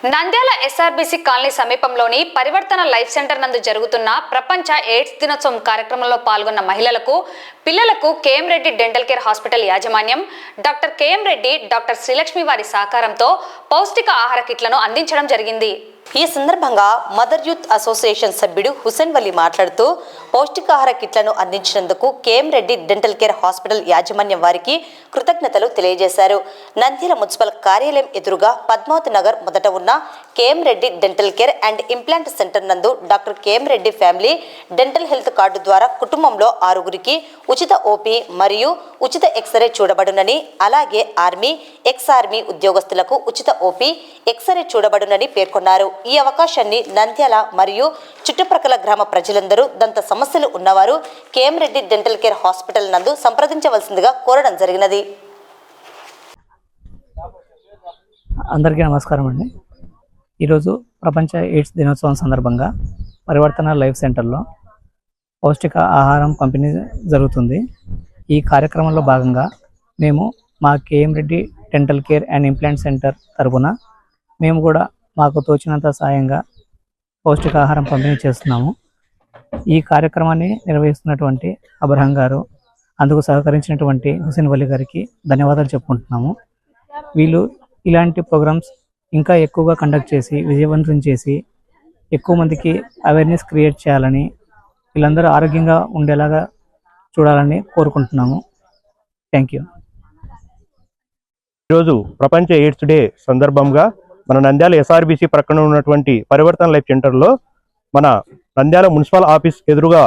Nandyal SRBC colony సమీపంలోని పరివర్తన life centre నందు జరుగుతున్న ప్రపంచ ఎయిడ్స్ దినోత్సవం కార్యక్రమంలో పాల్గొన్న మహిళలకు, పిల్లలకు KM Reddy dental care hospital యాజమాన్యం, doctor KM Reddy, doctor Srilakshmi వారి సహకారంతో పౌష్టిక ఆహార కిట్లను అందించడం జరిగింది. ఈ సందర్భంగా మదర్ యూత్ అసోసియేషన్ సభ్యుడు హుసేన్ వలి మాట్లాడుతూ పౌష్టికాహార కిట్లను అందించినందుకు KM Reddy dental care hospital యాజమాన్యం వారికి కృతజ్ఞతలు తెలియజేశారు. నంద్యాల మున్సిపల్ కార్యాలయం ఎదురుగా పద్మావతి నగర్ మొదట ఉన్న KM Reddy dental care and implant centre నందు doctor KM Reddy family dental health card ద్వారా కుటుంబంలో 6గురికి ఉచిత ఓపీ మరియు ఉచిత ఎక్స్రే చూడబడునని, అలాగే ఆర్మీ, ఎక్స్ ఆర్మీ ఉద్యోగస్తులకు ఉచిత ఓపీ, ఎక్స్రే చూడబడునని పేర్కొన్నారు. ఈ అవకాశాన్ని నంద్యాల మరియు చుట్టుప్రక్కల గ్రామ ప్రజలందరూ దంత సమస్యలు ఉన్నవారు KM Reddy dental care hospital నందు సంప్రదించవలసిందిగా కోరడం జరిగినది. అందరికీ నమస్కారం అండి. ఈరోజు ప్రపంచ ఎయిడ్స్ దినోత్సవం సందర్భంగా పరివర్తన లైఫ్ సెంటర్లో పౌష్టిక ఆహారం పంపిణీ జరుగుతుంది. ఈ కార్యక్రమంలో భాగంగా మేము మా KM Reddy dental care and implant centre తరపున మేము కూడా మాకు తోచినంత సాయంగా పౌష్టికాహారం పంపిణీ చేస్తున్నాము. ఈ కార్యక్రమాన్ని నిర్వహిస్తున్నటువంటి అబ్రహం గారు, అందుకు సహకరించినటువంటి హుసేన్ వలి గారికి ధన్యవాదాలు చెప్పుకుంటున్నాము. వీళ్ళు ఇలాంటి ప్రోగ్రామ్స్ ఇంకా ఎక్కువగా కండక్ట్ చేసి విజయవంతం చేసి ఎక్కువ మందికి అవేర్నెస్ క్రియేట్ చేయాలని, వీళ్ళందరూ ఆరోగ్యంగా ఉండేలాగా చూడాలని కోరుకుంటున్నాము. Thank you. ఈరోజు ప్రపంచ ఎయిడ్స్ డే సందర్భంగా మన నంద్యాల ఎస్ఆర్బీసీ ప్రక్కన ఉన్నటువంటి పరివర్తన లైఫ్ సెంటర్లో మన నంద్యాల మున్సిపల్ ఆఫీస్ ఎదురుగా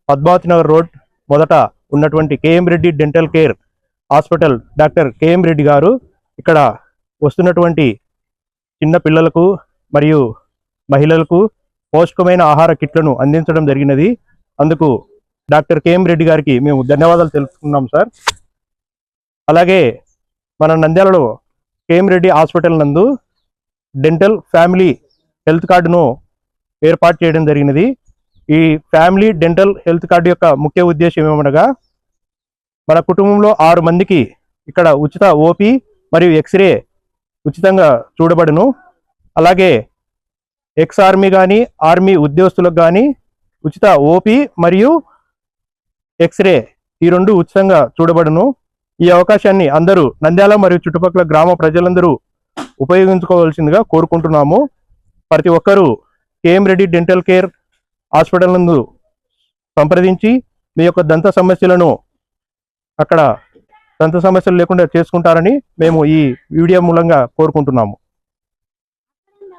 పద్మావతి నగర్ రోడ్ మొదట ఉన్నటువంటి KM Reddy dental care hospital doctor KM Reddy గారు ఇక్కడ వస్తున్నటువంటి చిన్న పిల్లలకు మరియు మహిళలకు పౌష్టికమైన ఆహార కిట్లను అందించడం జరిగినది. అందుకు డాక్టర్ కేఎం రెడ్డి గారికి మేము ధన్యవాదాలు తెలుపుతున్నాం సార్. అలాగే మన నంద్యాలలో కేఎం రెడ్డి హాస్పిటల్ నందు డెంటల్ ఫ్యామిలీ హెల్త్ కార్డును ఏర్పాటు చేయడం జరిగినది. ఈ ఫ్యామిలీ డెంటల్ హెల్త్ కార్డు యొక్క ముఖ్య ఉద్దేశం ఏమనగా మన కుటుంబంలో 6 మందికి ఇక్కడ ఉచిత ఓపీ మరియు ఎక్స్రే ఉచితంగా చూడబడును. అలాగే ఎక్స్ ఆర్మీ కానీ ఆర్మీ ఉద్యోగస్తులకు కానీ ఉచిత ఓపీ మరియు ఎక్స్రే ఈ 2 ఉచితంగా చూడబడును. ఈ అవకాశాన్ని అందరూ నంద్యాల మరియు చుట్టుపక్కల గ్రామ ప్రజలందరూ ఉపయోగించుకోవాల్సిందిగా కోరుకుంటున్నాము. ప్రతి ఒక్కరూ KM Reddy dental care hospital నందు సంప్రదించి మీ యొక్క దంత సమస్యలను అక్కడ దంత సమస్యలు లేకుండా చేసుకుంటారని మేము ఈ వీడియో మూలంగా కోరుకుంటున్నాము.